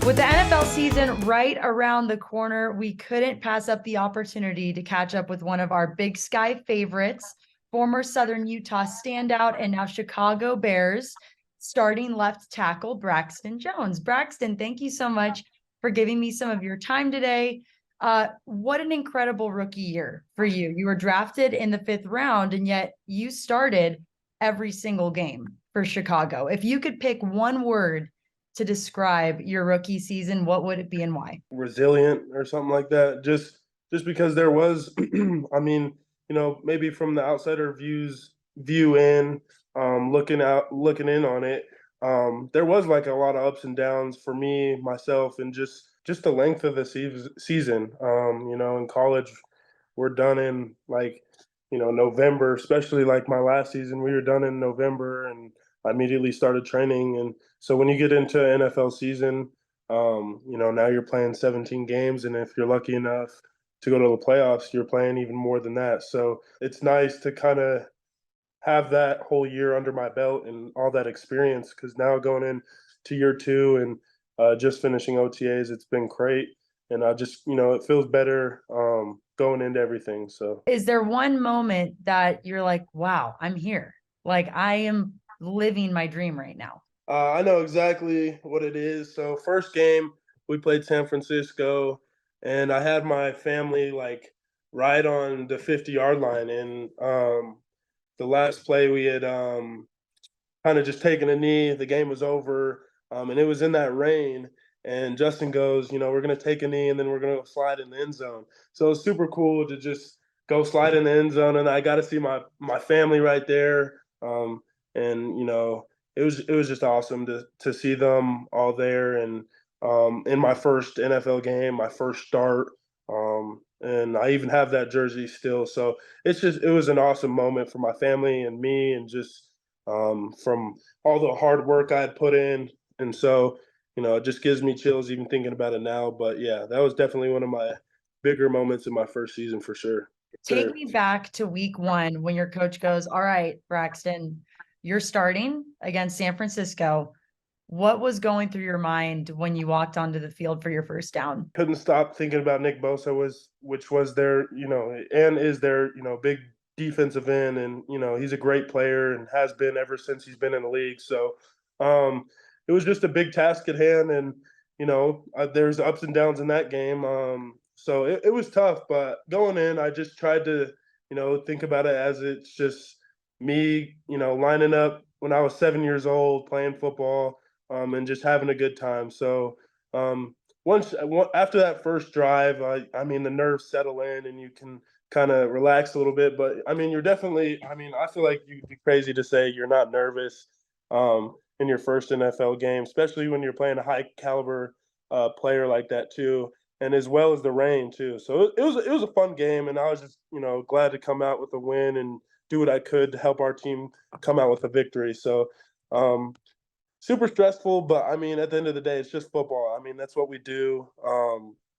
With the NFL season right around the corner, we couldn't pass up the opportunity to catch up with one of our Big Sky favorites, former Southern Utah standout and now Chicago Bears starting left tackle Braxton Jones. Braxton, thank you so much for giving me some of your time today. What an incredible rookie year for you. You were drafted in the 5th round, and yet you started every single game for Chicago. If you could pick one word to describe your rookie season, what would it be and why? Resilient or something like that. Just because there was, I mean, maybe from the outsider view in, looking in on it, there was like a lot of ups and downs for me, myself, and just the length of the season. In college, we're done in like, November, especially like my last season, we were done in November, and I immediately started training. And so when you get into NFL season, now you're playing 17 games, and if you're lucky enough to go to the playoffs, you're playing even more than that. So it's nice to kind of have that whole year under my belt and all that experience, because now going in to year 2 and just finishing OTAs, it's been great. And I just, it feels better going into everything. So, Is there one moment that you're like, wow, I'm here? Like, I am living my dream right now. I know exactly what it is. So first game we played San Francisco, and I had my family like right on the 50-yard line, and the last play we had kind of just taken a knee. The game was over, and it was in that rain. And Justin goes, we're gonna take a knee, and then we're gonna slide in the end zone. So it's super cool to just go slide in the end zone, and I got to see my family right there. And it was just awesome to see them all there, and in my first NFL game, my first start. And I even have that jersey still. So it was an awesome moment for my family and me, and just from all the hard work I had put in. And so, it just gives me chills even thinking about it now. But yeah, that was definitely one of my bigger moments in my first season for sure. Take Sure. me back to week 1 when your coach goes, all right, Braxton, you're starting against San Francisco. What was going through your mind when you walked onto the field for your first down? Couldn't stop thinking about Nick Bosa, which was their, and is their, big defensive end. And, he's a great player and has been ever since he's been in the league. So it was just a big task at hand. And, there's ups and downs in that game. So it was tough, but going in, I just tried to, think about it as it's just me, lining up when I was 7 years old, playing football, and just having a good time. So, once after that first drive, I mean, the nerves settle in and you can kind of relax a little bit. But I mean, you're definitely. I mean, I feel like you'd be crazy to say you're not nervous in your first NFL game, especially when you're playing a high caliber player like that too, and as well as the rain too. So it was a fun game, and I was just glad to come out with a win and do what I could to help our team come out with a victory. So um, super stressful, but I mean, at the end of the day, it's just football. I mean, that's what we do.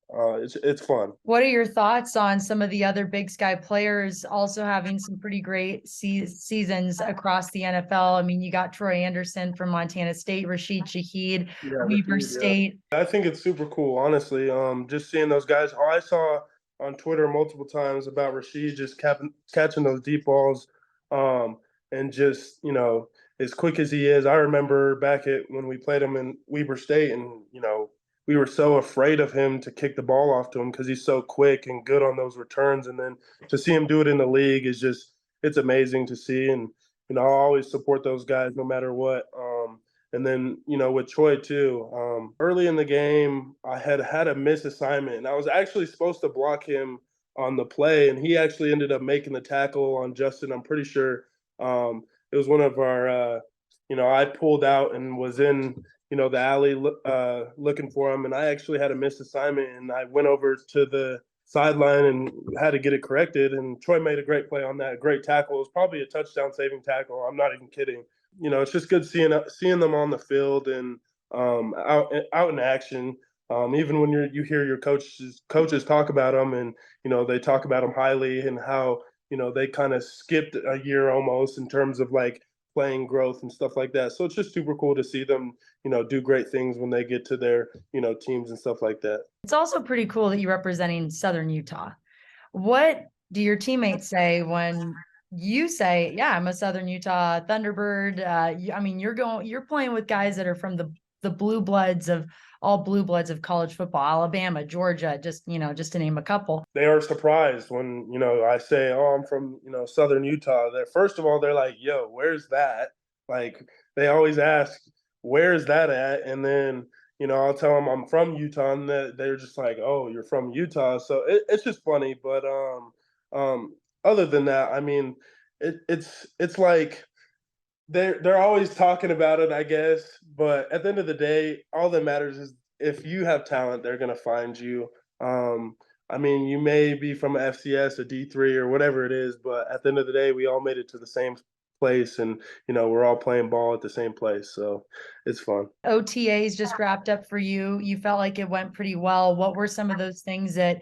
It's fun. What are your thoughts on some of the other Big Sky players also having some pretty great seasons across the NFL? I mean, you got Troy Anderson from Montana State, Rashid Shaheed, Yeah, Weaver Rashid, yeah. State. I think it's super cool, honestly. Just seeing those guys. Oh, I saw on Twitter multiple times about Rashid just catching those deep balls, and just as quick as he is. I remember back at when we played him in Weber State, and we were so afraid of him to kick the ball off to him because he's so quick and good on those returns. And then to see him do it in the league is just it's amazing to see. And I always support those guys no matter what. And then, with Troy too, early in the game, I had a miss assignment, and I was actually supposed to block him on the play, and he actually ended up making the tackle on Justin. I'm pretty sure it was one of our, I pulled out and was in, the alley looking for him, and I actually had a missed assignment, and I went over to the sideline and had to get it corrected. And Troy made a great play on that, great tackle. It was probably a touchdown saving tackle. I'm not even kidding. It's just good seeing them on the field and out in action. Even when you hear your coaches talk about them, and they talk about them highly, and how they kind of skipped a year almost in terms of like playing growth and stuff like that. So it's just super cool to see them, do great things when they get to their, teams and stuff like that. It's also pretty cool that you're representing Southern Utah. What do your teammates say when you say, "Yeah, I'm a Southern Utah Thunderbird"? I mean, you're playing with guys that are from the blue bloods of all blue bloods of college football, Alabama, Georgia, just to name a couple. They are surprised when, I say, "Oh, I'm from, Southern Utah." That first of all, they're like, "Yo, where's that?" Like they always ask, "Where's that at?" And then, I'll tell them I'm from Utah, and they're just like, "Oh, you're from Utah." So it's just funny. But other than that, I mean, it's like they're always talking about it, I guess. But at the end of the day, all that matters is if you have talent, they're gonna find you. I mean, you may be from a FCS, a D3, or whatever it is, but at the end of the day, we all made it to the same place, and we're all playing ball at the same place, so it's fun. OTAs just wrapped up for you. You felt like it went pretty well. What were some of those things that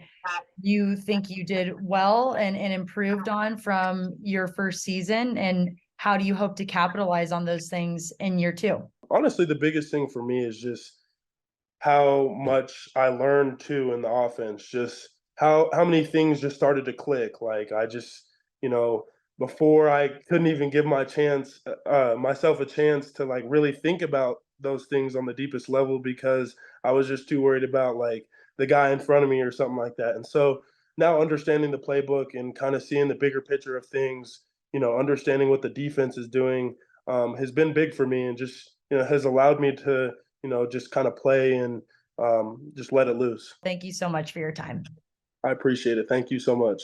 you think you did well and improved on from your first season? And how do you hope to capitalize on those things in year two? Honestly, the biggest thing for me is just how much I learned too in the offense, just how many things just started to click. Like I just, you know, before I couldn't even give myself a chance to like really think about those things on the deepest level because I was just too worried about like the guy in front of me or something like that. And so now understanding the playbook and kind of seeing the bigger picture of things, understanding what the defense is doing, has been big for me and just has allowed me to just kind of play and just let it loose. Thank you so much for your time. I appreciate it. Thank you so much.